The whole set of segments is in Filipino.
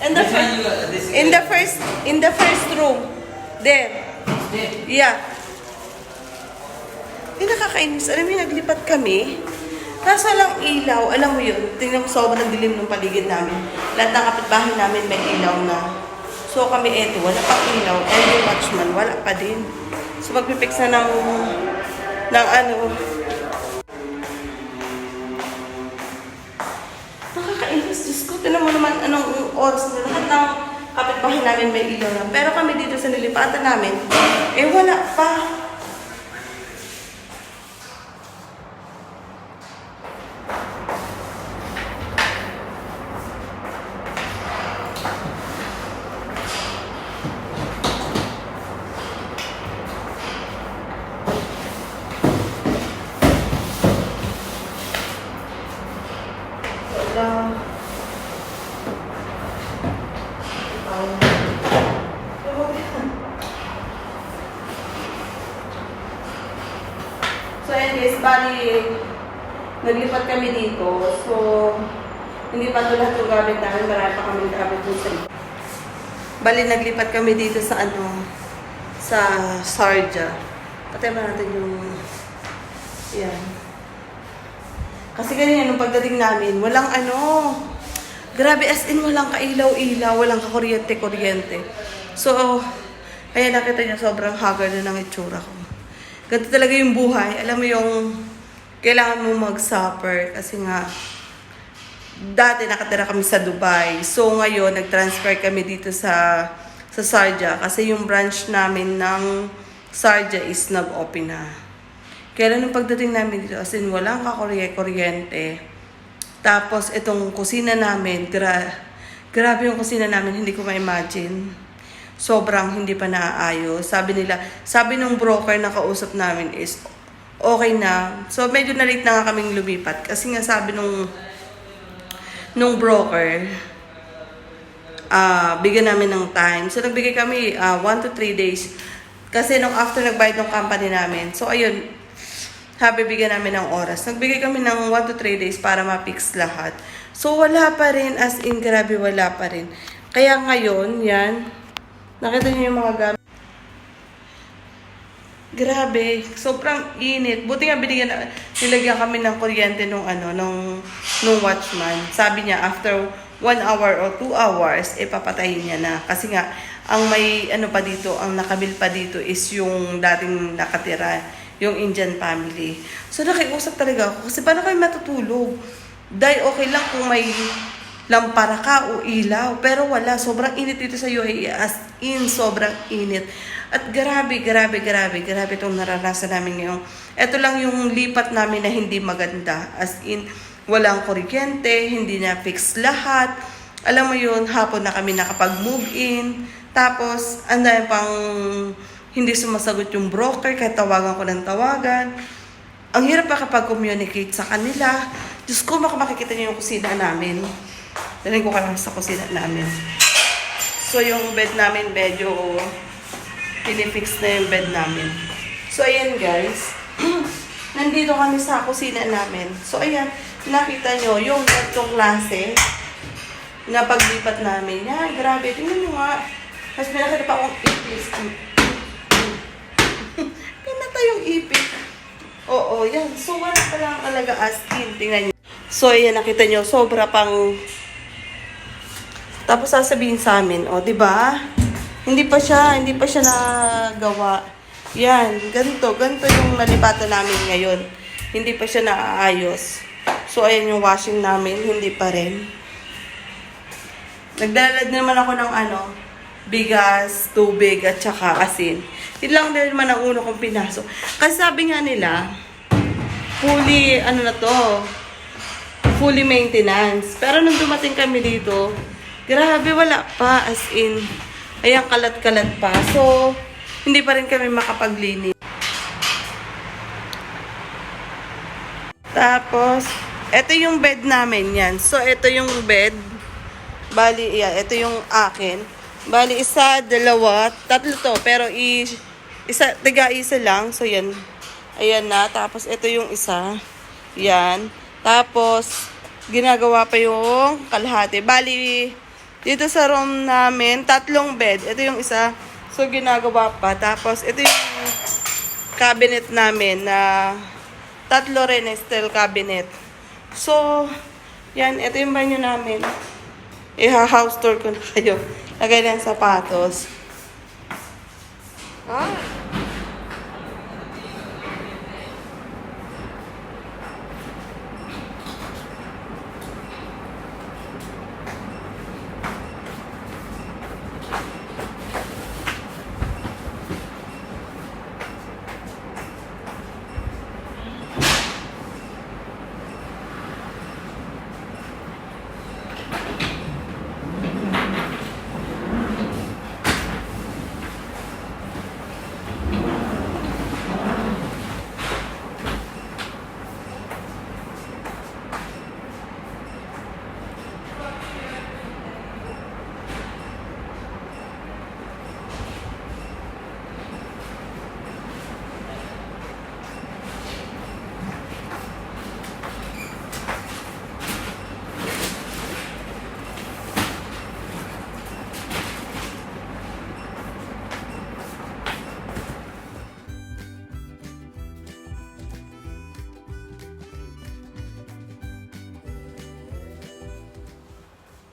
And in the first room. There. Yeah. Yung nakakainis. Alam mo, naglipat kami. Kaso walang ilaw. Alam mo yun, tingnan mo sobrang dilim ng paligid namin. Lahat ng kapitbahay namin may ilaw na. So kami eto, wala pang ilaw. And yung watchman, wala pa din. So magpipix na ng ano. Nakakainis. Diyos ko, tingnan mo naman anong oras na lahat ng kapitbahay namin may ilaw na. Pero kami dito sa nilipatan namin, eh wala pa. So anyways, bali, naglipat kami dito. So, hindi pa ito lahat yung gamit namin. Marami pa kami gamit dun sa iyo. Bali, naglipat kami dito sa sa Sharjah. Patay ba natin yung, yan. Kasi ganyan, nung pagdating namin, walang grabe as in, walang kailaw-ilaw, walang kakuryente-kuryente. So, ayan, nakita niyo, sobrang haggard na ng itsura ko. Ganito talaga yung buhay. Alam mo yung, kailangan mo mag-suffer. Kasi nga, dati nakatira kami sa Dubai. So, ngayon, nag-transfer kami dito sa Sharjah. Kasi yung branch namin ng Sharjah is nag-open na. Kaya nung pagdating namin dito, as in, walang kakuryente. Tapos, itong kusina namin, grabe yung kusina namin, hindi ko ma-imagine. Sobrang hindi pa naaayos. Sabi nung broker na kausap namin is, okay na. So, medyo na-late na nga kaming lumipat. Kasi nga sabi nung broker, bigyan namin ng time. So, nagbigay kami 1 to 3 days. Kasi nung after nagbayad ng company namin, so ayun, bigyan namin ng oras. Nagbigay kami ng 1 to 3 days para ma-fix lahat. So, wala pa rin. As in, grabe, wala pa rin. Kaya ngayon, yan. Nakita niyo yung mga gamit. Grabe. Sobrang init. Buti nga nilagyan kami ng kuryente nung watchman. Sabi niya, after 1 hour or 2 hours, papatayin niya na. Kasi nga, ang may pa dito, ang nakabil pa dito is yung dating nakatira, yung Indian family. So, nakiusap talaga ako. Kasi paano kayo matutulog? Dahil okay lang kung may lampara ka o ilaw. Pero wala. Sobrang init dito sa UAE. As in, sobrang init. At grabe itong naranasan namin ngayon. Ito lang yung lipat namin na hindi maganda. As in, walang kuryente, hindi na fix lahat. Alam mo yun, hapon na kami nakapag-move in. Tapos, anday pang hindi sumasagot yung broker, kahit tawagan ko ng tawagan. Ang hirap pa kapag communicate sa kanila. Diyos ko, makikita niyo yung kusina namin. Dalhin ko ka lang sa kusina namin. So, yung bed namin, medyo pinifix na yung bed namin. So, ayan guys. Nandito kami sa kusina namin. So, ayan. Nakita nyo, yung ganitong klase na paglipat namin. Yan, grabe. Tingnan nyo nga. Mas pinakita pa akong ipis. Pinatay yung ipis. Oo, yan. So, wala pa lang talaga as in. Tingnan nyo. So, ayan, nakita nyo. Sobra pang... Tapos sasabihin sa amin, diba? Hindi pa siya nagawa. Yan, ganito yung nalipatan namin ngayon. Hindi pa siya naaayos. So, ayan yung washing namin, hindi pa rin. Nagdalad naman ako ng bigas, tubig, at saka asin. Yun lang din naman ang uno kong pinasok. Kasi sabi nga nila, fully maintenance. Pero nung dumating kami dito, grabe, wala pa. As in, ayan, kalat-kalat pa. So, hindi pa rin kami makapaglinis. Tapos, ito yung bed namin yan. So, ito yung bed. Bali, ito yung akin. Bali, 1, 2, 3 to. Pero, tiga-isa lang. So, yan. Ayan na. Tapos, ito yung isa. Yan. Tapos, ginagawa pa yung kalahati. Bali, Dito sa room namin, 3 bed. Ito yung isa. So, ginagawa pa. Tapos, ito yung cabinet namin na 3 rin na steel cabinet. So, yan. Ito yung banyo namin. Iha-house tour ko na kayo. Lagay ng sapatos. Ah.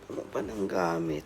Ano pa ng gamit?